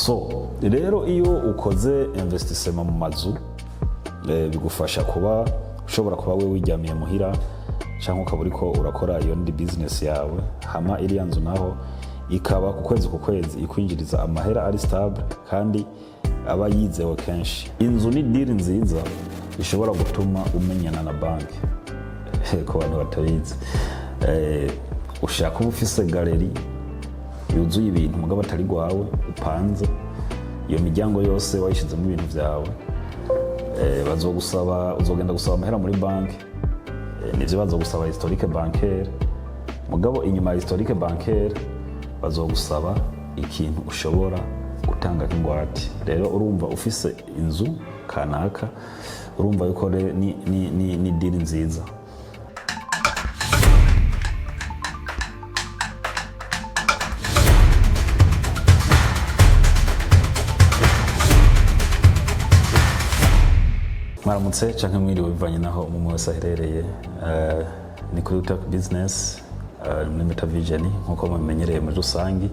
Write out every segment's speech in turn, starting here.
so rero iyo ukoze investissement mu mazu bigufasha kuba ushobora kuba we wijyamiye muhira cyangwa ukaba uriko urakora iyo ndi business yawe hama iriya nzu naho ikaba ku kwezi ikwinjiriza amahera ari stable kandi aba yizewe kenshi. Inzu ni deal nziza ishobora gutuma umenyana na banki ku bantu batabizi. Ushaka ufise galeri yuzuye ibintu mugabo atari gwawe upanze iyo miryango yose wayishizemo ibintu vyawe, uzogenda gusaba amahera muri banki, nivyo bazogusaba historique bancaire, mugabo inyuma ya historique bancaire bazogusaba ikintu ushobora gutanga nk'ingwate. Rero urumva ufise inzu kanaka urumva yuko ni deal nziza. Mwaramutse canke mwiriwe bivanye naho umwe wese aherereye. Ni kuri Talk Business ni MetaVision nkuko mumenyereye muri rusangi.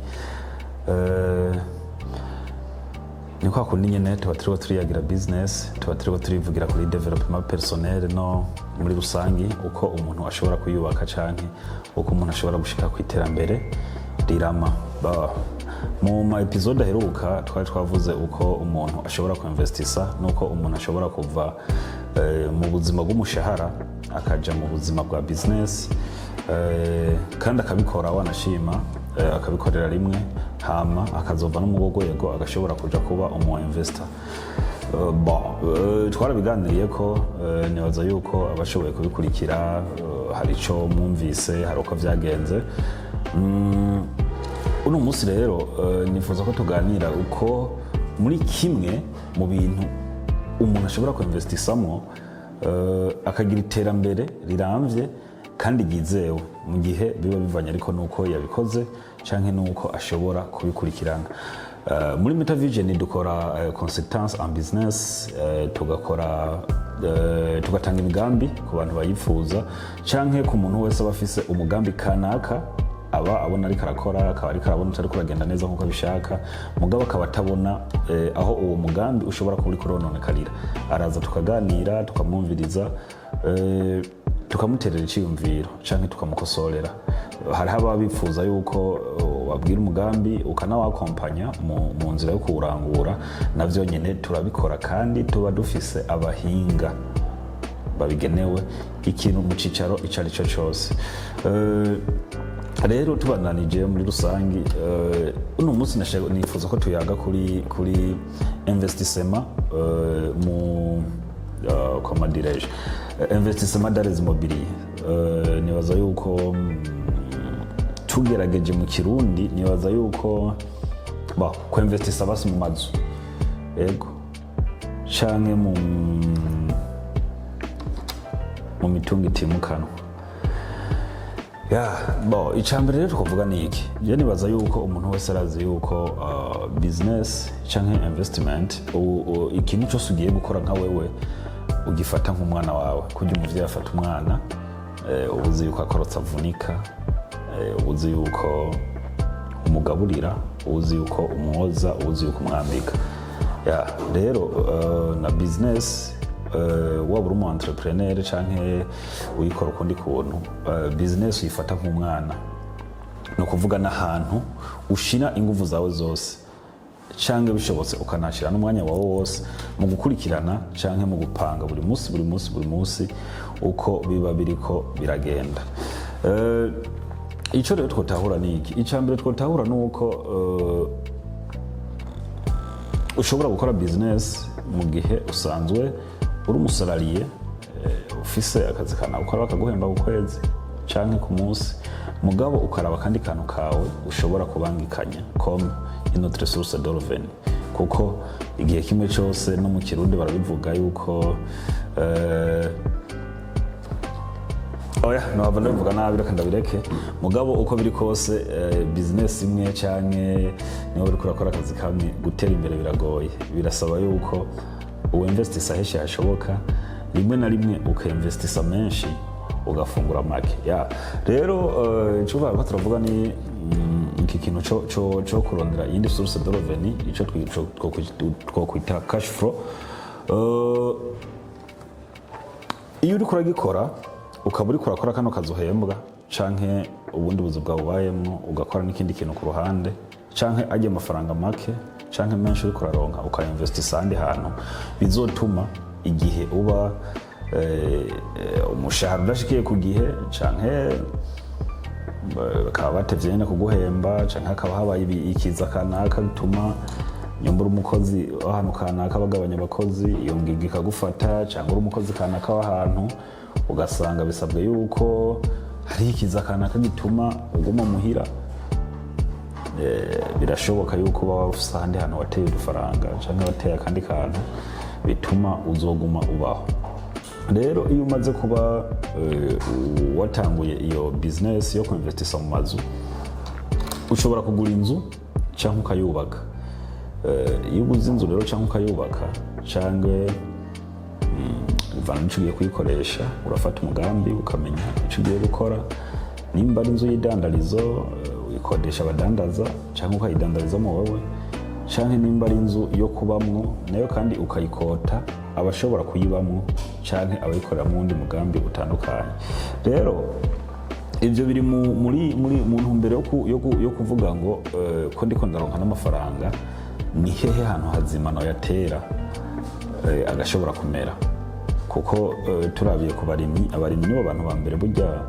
Ni kwa kundi nyene tuba turiko turiyagira business, tuba turiko turivugira kuri development personnel no muri rusangi uko umuntu ashobora kuyubaka canke uko umuntu ashobora gushika ku iterambere rirama. Mu ma episode aheruka twari twavuze uko umuntu ashobora kuinvestisa nuko umuntu ashobora kuva mu buzima bw'umushahara akaja mu buzima bwa business, kandi akabikora wanashima, akabikorera rimwe hama akazova no mu rwego agashobora kuja kuba umu investor. Twarabiganiriye ko nibaza yuko abashoboye kubikurikira hari ico mwumvise, hari uko vyagenze. Uno munsi rero nifuza ko tuganira uko muri kimwe mu bintu umuntu ashobora kuinvestisamo akagira iterambere riramvye kandi yizewe mu gihe biba bivanye ariko nuko yabikoze canke nuko ashobora kubikurikirana. Muri MetaVision dukora consultance en business, tugatanga imigambi ku bantu bayifuza canke ku muntu wese bafise umugambi kanaka aba abona ari karakora, akaba ari karabona utari kuragenda neza nkuko bishaka, mugabo akaba atabona aho uwo mugambi ushobora kuba uri kurononekarira. Araza tukaganira, tukamwumviriza, tukamuterera iciyumviro canke tukamukosorera. Hari haba bifuza yuko wabwira umugambi ukanawakompanya mu nzira yo kuwurangura, navyo nyene turabikora kandi tuba dufise abahinga babigenewe ikintu mu cicaro icarico cose. Rero tubananije muri rusangi, uno munsi nifuza ko tuyaga kuri investissement mu comment dirais-je, investissement dans les immobiliers. Nibaza yuko tugerageje mu Kirundi, nibaza yuko ko investissa basi mu mazu ego canke mu mitungo itimukanwa. Icambere rero tukuvuga ni iki? Je nibaza yuko umuntu wese arazi yuko business canke investment ikintu cyose ugiye gukora nka wewe ugifata nk'umwana wawe, kujya umuvyeyi afata umwana, ubuzi yuko akorotsa avunika, ubuzi yuko umugaburira, ubuzi yuko umwoza, ubuzi yuko umwambika. Rero na business waba uri umu entrepreneur canke uyikora ukundi kuntu, business uyifata nk'umwana, no kuvuga n'ahantu ushira ingufu zawe zose canke bishobotse ukanashira n'umwanya wawe wose mu gukurikirana canke mu gupanga buri munsi uko biba biriko biragenda. Ico rero twotahura ni iki? Icambere twotahura nuko ushobora gukora business mu gihe usanzwe uri umusalariye, ufise akazi kana ukora bakaguhemba ku kwezi canke ku munsi, mugabo ukaraba kandi kantu kawe ushobora kubangikanya comme une autre source de revenu, kuko igihe kimwe cyose no mu Kirundi barabivuga yuko no abana bivuga nabi reka ndabireke, mugabo uko biri kose business imwe canke niho uri kurakora akazi kamwe gutera imbere biragoye, birasaba yuko uinvestisa henshi hashoboka, rimwe na rimwe ukainvestisa menshi ugafungura make rero icyo ko turavuga ni iki kintu cyo kurondera iyindi source de revenu, icyo twokwita cash flow. Iyo uri kuragikora ukaba uri kurakora kano kazi uhembwa canke ubundi buzi bwawe ubayemo ugakora n'ikindi kintu ku ruhande canke ajya amafaranga make canke menshi uri kuraronka ukainvestisa ahandi hantu, bizotuma igihe uba umushahara udashikiye ku gihe canke bakaba batevye nyene kuguhemba canke hakaba habaye ikiza kanaka bituma nyombura umukozi w'ahantu kanaka bagabanya abakozi, iyo ngingo ikagufata, cyangwa uri umukozi kanaka w'ahantu ugasanga bisabwe yuko hari ikiza kanaka gituma uguma muhira, birashoboka yuko baba bafise ahandi hantu wateye udufaranga cyangwa wateye akandi kantu bituma uzoguma ubaho. Rero iyo umaze kuba watanguye iyo business yo kuinvestisa mu mazu, ushobora kugura inzu cyangwa ukayubaka. Iyo uguze inzu rero cyangwa ukayubaka cyangwa ivana n'icyo ugiye kuyikoresha, urafata umugambi ukamenya icyo ugiye gukora. Nimba ari inzu y'idandarizo uyikodesha abadandaza cyangwa ukayidandarizamo wowe, cyangwa nimba ari inzu yo kubamwo nayo kandi ukayikota abashobora kuyibamwo cyangwa abayikorera mu wundi mugambi utandukanye. Rero ibyo biri mu ntumbero yo kuvuga ngo ko ndiko ndaronka n'amafaranga, ni hehe hantu hazima noyatera agashobora kumera. Kuko turabiye ku barimyi, abarimyi nibo bantu ba mbere burya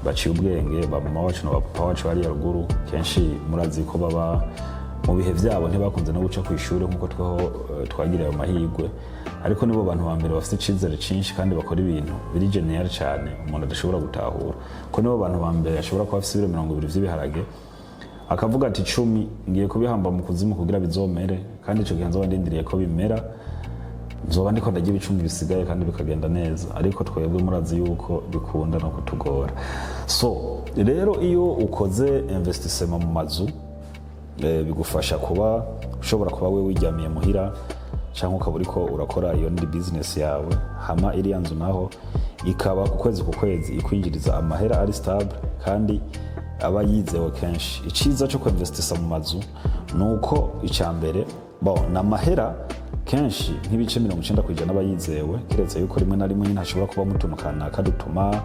baciye ubwenge, ba mama wacu na papa wacu bari yaruguru kenshi murazi ko baba mu bihe byabo ntibakunze no guca ku ishuri nk'uko twagira ayo mahirwe, ariko nibo bantu ba mbere bafite icizere cyinshi kandi bakora ibintu biri genial cyane umuntu adashobora gutahura. Ko nibo bantu ba mbere ashobora kuba afite ibiro 20 by'ibiharage akavuga ati 10 ngiye kubihamba mu kuzimu kugira bizomere, kandi ico gihe nzoba ndindiriye ko bimera, nzoba ndiko ndagira 10 bisigaye kandi bikagenda neza. Ariko twebwe murazi yuko bikunda no kutugora. So rero iyo ukoze investissement mu mazu, bigufasha kuba ushobora kuba we wijyamiye muhira cyangwa ukaba uriko urakora iyo ndi business yawe, hama iriya nzu naho ikaba ku kwezi ikwinjiriza amahera ari stable kandi aba yizewe kenshi. Iciza cyo kuinvestisa mu mazu nuko icyambere n'amahera kenshi nk'ibice 90% aba yizewe, kiretse yuko rimwe na rimwe ntashobora kuba mutuntu kanaka dutuma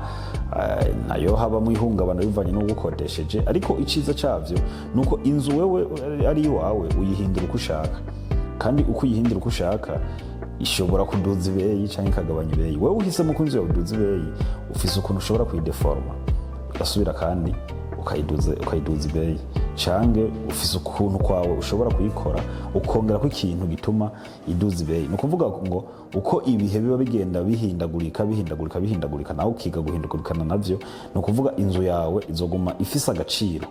nayo haba mu ihungabana bivanye no gukodesheje. Ariko iciza cyavyo nuko inzu wewe ari iwawe uyihindura uko ushaka, kandi uko uyihindura uko ushaka ishobora kuduza ibeyi cyangwa ikagabanya ibeyi. Wewe uhisemo ko inzu yawe iduza ibeyi, ufise ukuntu ushobora kuyideforma ugasubira kandi ukayiduza ibeyi, cyangwa ufise ukuntu kwawe ushobora kuyikora ukongera ko ikintu gituma iduza ibeyi. No kuvuga ngo uko ibihe biba bigenda bihindagurika nawe ukiga guhindagurikana navyo, no kuvuga inzu yawe izoguma ifise agaciro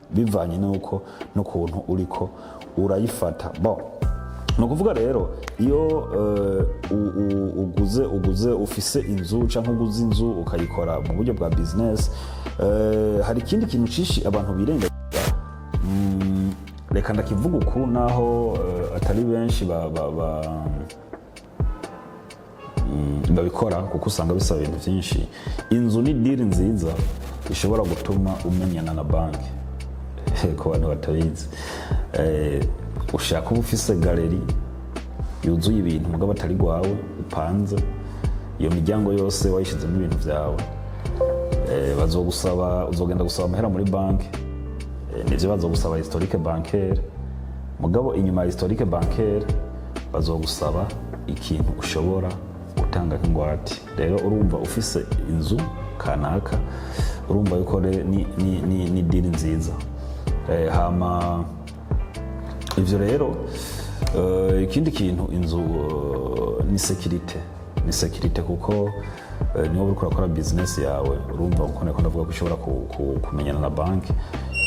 bivanye nuko n'ukuntu uriko urayifata. No kuvuga rero iyo uguze ufise inzu cyangwa uguze inzu ukayikora mu buryo bwa business, hari ikindi kintu cishi abantu birenga, reka ndakivuga uku naho atari benshi babikora kuko usanga bisaba ibintu byinshi. Inzu ni deal nziza ishobora gutuma umenyana na banki ku bantu batabizi. Ushaka uba ufise galeri yuzuye ibintu mugabo atari gwawe upanze, iyo miryango yose wayishizemo ibintu byawe, uzogenda gusaba amahera muri banki, nivyo bazogusaba historique bancaire, mugabo inyuma ya historique bancaire bazogusaba ikintu ushobora gutanga nk'ingwate. Rero urumva ufise inzu kanaka, urumva yuko ni deal nziza. Hama ivyo rero ikindi kintu inzu ni security kuko niwo uri kurakora business yawe, urumva uko ndavuga ko ushobora kumenyana na banki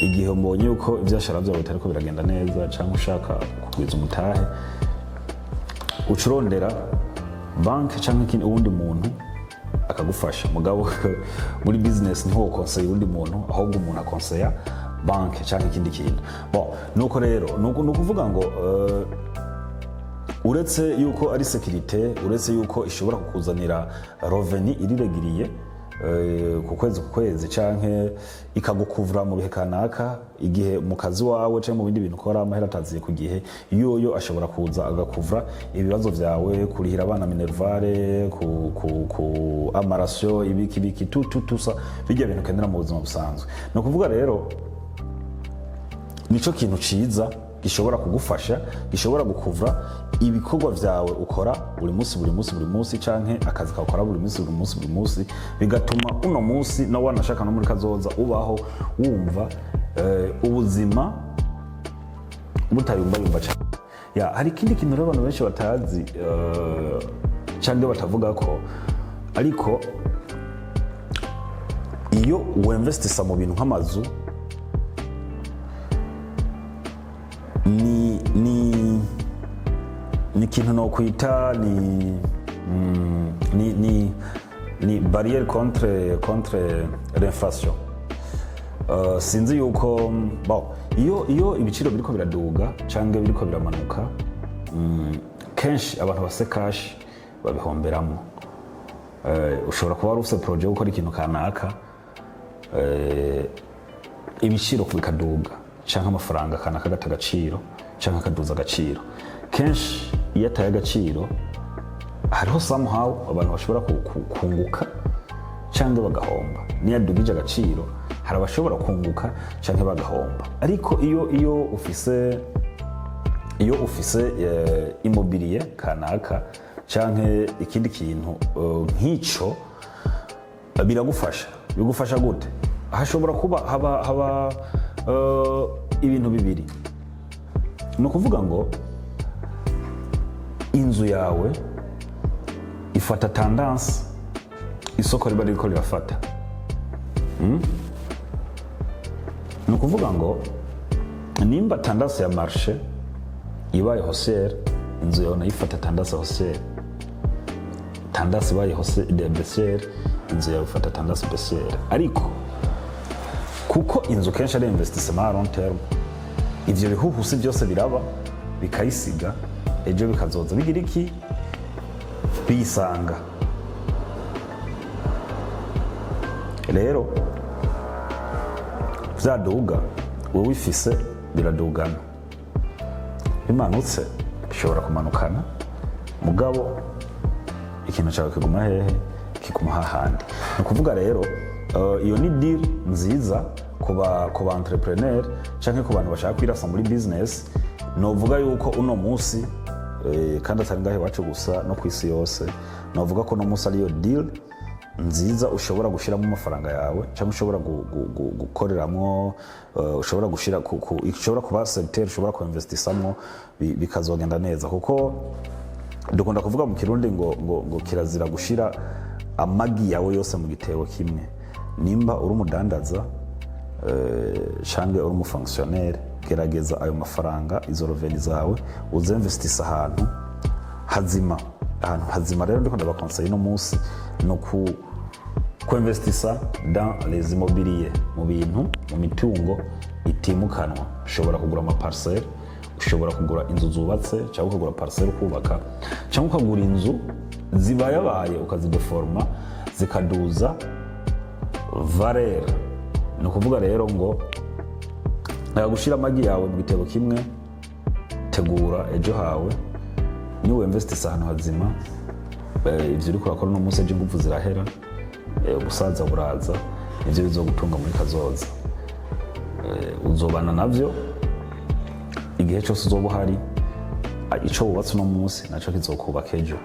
igihe mbonye uko ivyashara byawe bitariko biragenda neza cyangwa ushaka kugwiza umutahe, ucurondera banki cyangwa uwundi muntu akagufasha. Mugabo muri business niho ukonseye uwundi muntu, ahubwo umuntu akonseya banki cyangwa ikindi kintu. Nuko rero nuko kuvuga ngo uretse yuko ari security, uretse yuko ishobora kukuzanira revenu iriregiriye, ku kwezi canke ikagukuvura mu bihe kanaka, igihe mu kazi wawe canke mu bindi bintu ukora amahera ataziye ku gihe, yoyo ashobora kuza agakuvura ibibazo vyawe, kurihira abana minervare, ku amarasyo, ibiki tusa bijya bintu kendera mu buzima busanzwe. No kuvuga rero nico kintu ciza gishobora kugufasha, gishobora gukuvura ibikorwa vyawe ukora buri munsi canke akazi kakora buri munsi, bigatuma uno munsi na wanashaka no muri kazoza ubaho wumva ubuzima butayumbayumba cyane. Hari ikindi kintu rero abantu benshi batazi canke batavuga ko, ariko iyo uinvestisa mu bintu nk'amazu ni ikintu no kwita ni barrière contre l'inflation. Sinzi yuko iyo ibiciro biriko biraduga canke biriko biramanuka, kenshi abantu base cash babihomberamo. Ushobora kuba wari ufise projet yo gukora ikintu kanaka, ibiciro bikaduga canke amafaranga kanaka gata agaciro canke akaduza agaciro. Kenshi iyo ataye agaciro, hariho somehow abantu bashobora kunguka canke bagahomba. Niyo adugije agaciro, hari abashobora kunguka canke bagahomba. Ariko iyo ufise immobilier kanaka canke ikindi kintu nk'ico, bigufasha gute? Hashobora kuba haba ibintu bibiri. Ni ukuvuga ngo inzu yawe ifata tendance isoko riba ririko rirafata. Ni ukuvuga ngo nimba tendance ya marché ibaye haussière, inzu yawe nayo ifata tendance haussière. Tendance ibaye baissière, inzu yawe ifata tendance baissière. Ariko kuko inzu kenshi ari investissement à long terme, ivyo bihuhusi byose biraba bikayisiga, ejo bikazoza bigira iki, bisanga. Rero vyaduga, wowe wifise biradugana, bimanutse bishobora kumanukana, mugabo ikintu cyawe kiguma hehe, kiguma hahandi. Ni ukuvuga rero iyo ni deal nziza kuba entrepreneur canke ku bantu bashaka kwirasa muri business. Novuga yuko uno munsi kandi atari ngahe wacu gusa no kwisi yose, novuga ko no munsi ariyo deal nziza ushobora gushiramo amafaranga yawe, cyangwa ushobora gukoreramo, ushobora gushira ushobora kuba secteur, ushobora kuinvestisamo bikazogenda neza. Kuko dukunda kuvuga mu Kirundi ngo kirazira gushira amagi yawe yose mu gitebo kimwe. Nimba uri umudandaza canke uri umufonctionnaire, gerageza ayo mafaranga, izo reveni zawe uzinvestisa ahantu hazima. Rero ndiko ndabakonseille no munsi no kuinvestisa dans les immobiliers, mu bintu, mu mitungo itimukanwa. Ushobora kugura amaparcelle, ushobora kugura inzu zubatse, cyangwa ukagura parcelle ukubaka, cyangwa ukagura inzu zibayabaye ukazideforma zikaduza valeur. Ni ukuvuga rero ngo gushira amagi yawe mu gitebo kimwe, tegura ejo hawe, ni uinvestisa ahantu hazima. Ivyo uriko urakora no munsi ejo ingufu zirahera, ubusaza buraza, ivyo bizogutunga muri kazoza. Uzobana navyo igihe cyose uzoba uhari. Ico wubatse uno munsi naco kizokubaka ejo,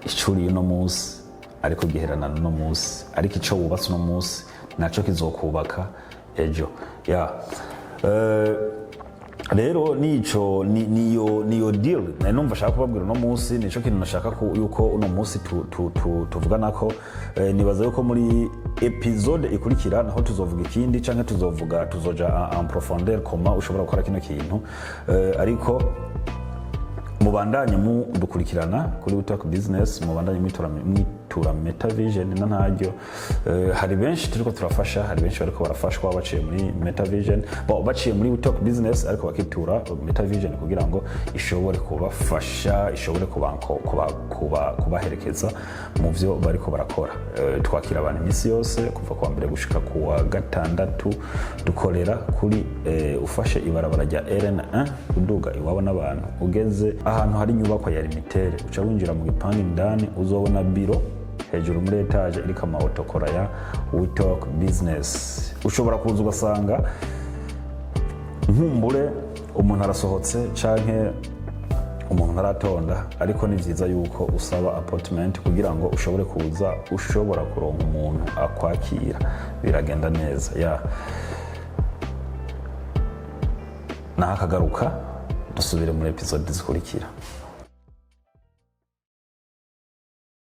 icuriye uno munsi ariko giherana no munsi, ariko ico wubatse uno munsi naco kizokubaka ejo. Rero niyo deal numva shaka kubabwira no munsi, nico kintu nashaka yuko uno munsi tuvugana ko. Nibaza yuko muri episode ikurikira naho tuzovuga ikindi, canke tuzoja en profondeur koma ushobora gukora kino kintu. Ariko mubandanye mu dukurikirana kuri Talk Business, mubandanye bakitura Meta Vision na ntaryo hari benshi turiko turafasha, hari benshi bariko barafashwa baciye muri Meta Vision, baciye muri WeTalk Business ariko bakitura Meta Vision kugira ngo ishobore kubafasha, ishobore kubaherekeza mu byo bariko barakora. Twakira abantu imisi yose kuva kwa mbere gushika kuwa gatandatu, dukorera kuri ufashe ibarabara rya RN1 uduga iwabo n'abantu ugeze ahantu hari inyubako ya Limitere, uca winjira mu gipangu indani uzobona biro hejuru muri etage iriko amahotokora ya WeTalk Business. Ushobora kuza ugasanga nkumbure umuntu arasohotse canke umuntu ntaratonda, ariko ni vyiza yuko usaba appointment kugira ngo ushobore kuza, ushobora kuronka umuntu akwakira, biragenda neza. Nakagaruka dusubire muri episode zikurikira.